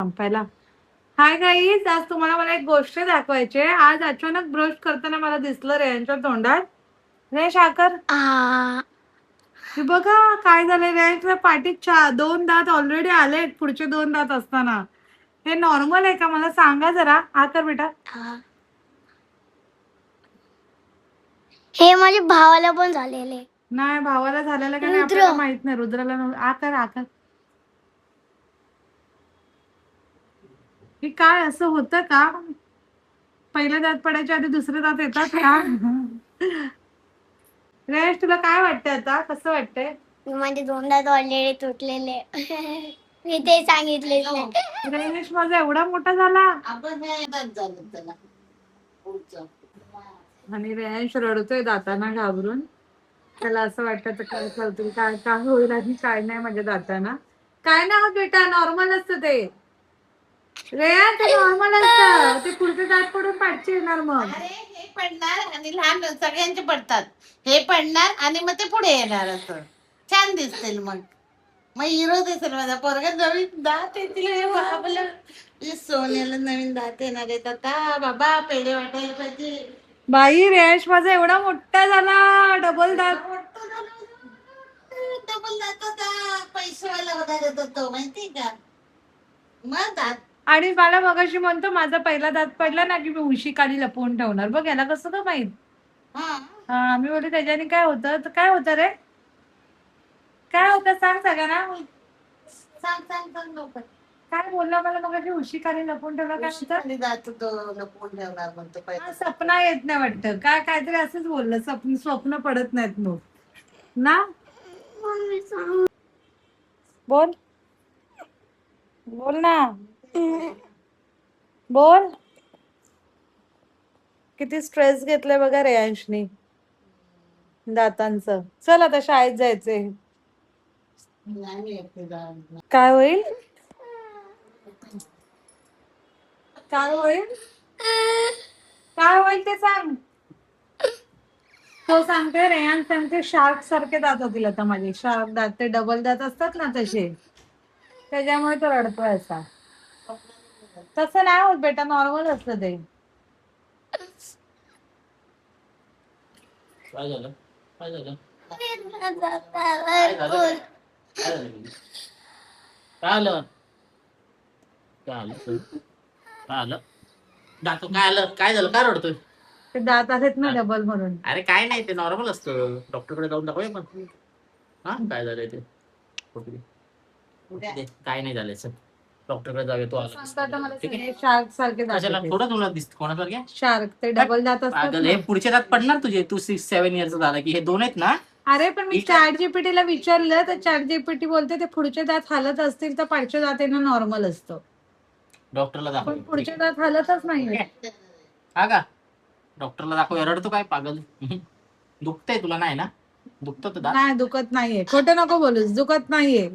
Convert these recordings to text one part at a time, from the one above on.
संपायला. Hi guys, आज तुम्हाला मला एक गोष्ट दाखवायची आहे. आज अचानक ब्रश करताना मला दिसलं रेयांच्या तोंडात रे साखर. हे बघा काय झालंय, रेयांच्या पाठीत 2 दात ऑलरेडी आलेत, पुढचे 2 दात असताना. हे नॉर्मल आहे का मला सांगा जरा. हा कर बेटा. हे माझ्या भावाला पण झालेले. नाही, भावाला झालेलं का नाही आपल्याला माहित नाही. रुद्राला आकर आकर. हे काय असं होतं का? पहिल्या दात पडायच्या आधी दुसरे दात येतात का? रेश, तुला काय वाटतंय आता? कसं वाटतंय? माझे 2 दात ऑलरेडी तुटलेले. मी ते सांगितलेच नाही. रेश माझा एवढा मोठा झाला आणि रेयांश रडतोय दातांना घाबरून. त्याला असं वाटतं काय करतील, काय काय होईल आणि काय नाही माझ्या दातांना. काय नाही होत बेटा, नॉर्मल असतं ते. रेया, ते नॉर्मल असतं. ते पुढचे दात पडून पाठचे येणार मग. अरे हे पडणार आणि लहान सगळ्यांचे पडतात. हे पडणार आणि मग ते पुढे येणार, असं छान दिसतील. मग हिरो दिसेल माझा पोरगा. नवीन दात येतील हे बाबलं. सोन्याला नवीन दात येणार आहेत आता. बाबा पेढे वाटायला पाहिजे. बाई, रेश माझा एवढा मोठा झाला, डबल दात. डबल दात होता, पैसेवाला होता तो, माहिती का? मग दात आणि मला मगाशी म्हणतो माझा पहिला दात पडला ना की मी उशी खाली लपवून ठेवणार. बघ याला कसं का माहित. हा, मी बोलले त्याच्याने काय होतं. तर काय होतं रे, काय होतं सांग सगळ्यांना. सांग सांग सांग लवकर. काय बोलला मला मगाशी, उशी खाली लपवून ठेवला. काय होतं? खाली जात तो लपवून ठेवणार म्हणतो हा, पहिला. सपना येत नाही वाटतं. काहीतरी असंच बोललं. स्वप्न पडत नाहीत मग ना. बोल बोल ना, बोल. किती स्ट्रेस घेतलंय बघा रेयांशनी दातांचं. चल आता शाळेत जायचंय. नाही येते दात. काय होईल, काय होईल, काय होईल ते सांग. तो सांगते, रेयान सांगते शार्क सारखे दात होतील आता माझे. शार्क दात, ते डबल दात असतात ना तसे. त्याच्यामुळे तो रडतोय असा. तसं नाही होत बेटा, नॉर्मल असतं ते. काय झालं, काय झालं, दातावर काय झालं, बोल. काय झालं, काय आलं, काय आलं, काय आलं, दात काय आलं, काय झालं, काय रडतोय. ते दात आहेत ना डबल म्हणून. अरे काय नाही, ते नॉर्मल असतं. डॉक्टरकडे जाऊन दाखवूया पण. हा, काय झालंय ते काय नाही झालंय. सर डॉक्टरकडे जाऊया. तू आला ठीक आहे. शार्क सारखे दात कशाला आहेत. थोडं तुला दिसत कोणासारख्या. शार्क, ते डबल दात असतात पागल, ना. हे पुढचे दात पडणार तुझे. तू 6-7 इयर्स झाला की हे 2 आहेत ना. अरे पण मी चॅट जीपीटी ला विचारलं तर चॅट जीपीटी बोलते ते पुढचे दात हालत असतील तर पाठचे दात येणं नॉर्मल असतं. डॉक्टरला दाखव. पण पुढचे दात हालतच नाही. हा का, डॉक्टरला दाखव. रडतो काय पागल. दुखतंय तुला, नाही ना दुखत दात. नाही दुखत नाहीये, खोटं नको बोलूस, दुखत नाहीये.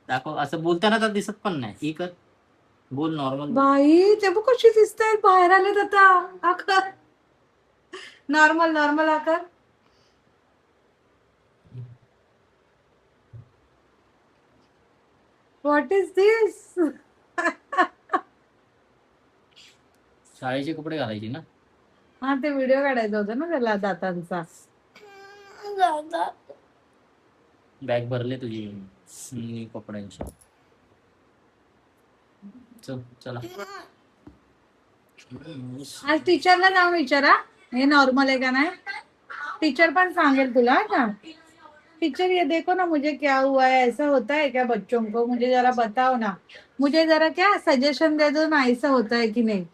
दाखव. असं बोलताना तर दिसत पण नाही. ही कर, बोल नॉर्मल. बाई ते बघ कशी दिसतायत, बाहेर आलेत आता. आकर नॉर्मल, नॉर्मल आकर. व्हॉट इज दिस. शाळेचे कपडे घालायचे ना. हा, ते व्हिडिओ काढायचा होता ना त्याला दातांचा. बॅग भरले तुझी कपड्यांची. चला आज टीचरला जाऊन विचारा हे नॉर्मल है क्या नहीं. टीचर पण सांगेल तुला का. टीचर ये देखो ना मुझे क्या हुआ है, ऐसा होता है क्या बच्चों को, मुझे जरा बताओ ना, मुझे जरा क्या सजेशन दे दो ना, ऐसा होता है कि नहीं.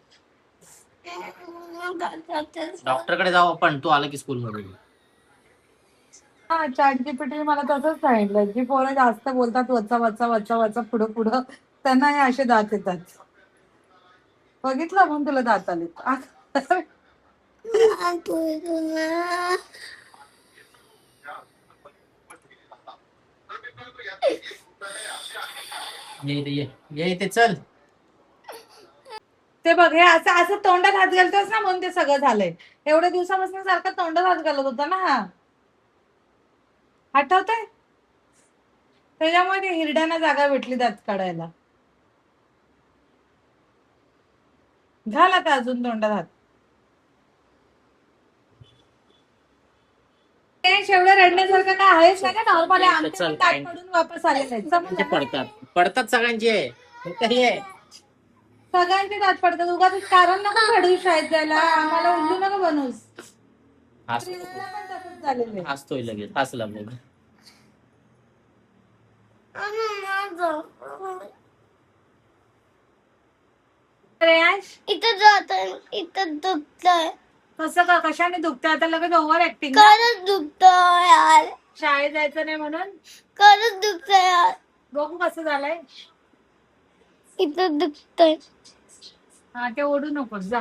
डॉक्टरकडे जाऊ आपण. तू आला की स्कूल मध्ये. हा, चॅट जीपीटी मला तसंच सांगितलं, जी पोरं जास्त बोलतात वचा वचा वचा वचा पुढं पुढं, त्यांना हे असे दात येतात. बघितलं म्हणून तुला दात आले. ये इथे चल. ते बघ, हे असं असं तोंडात हात घालतोस ना म्हणून ते सगळं झालंय. एवढ्या दिवसापासून सारखं तोंडात हात घालत होता ना. हा, आठवतंय. त्याच्यामुळे ते हिरड्यांना जागा भेटली दात काढायला. घाल आता अजून तोंडात हात. एवढं रडण्यासारखं काय आहेच नाही का नॉर्मल आहे. आमचे पण दात काढून वापस आलेले आहेत. म्हणजे समजलं ना? पडतात सगळ्यांचे. हे काही आहे. सगळ्यांचे दात पडतात. उगाच कारण नको घडू शाळेत जायला. आम्हाला उल्लू नको बनवूस. प्रियाला पण तसंच झालेलं आहे. हसतोय लगेच, हसला मग. श्रेयांश इथं जात इथं दुखतंय. कसं का कशाने दुखतंय आता लगेच ओव्हर ऍक्टिंग. खरंच दुखतंय यार. शाळेत जायचं नाही म्हणून खरंच दुखतंय यार. बघू कसं झालंय. इथं दुखतंय. हा ते ओढू नकोस जा.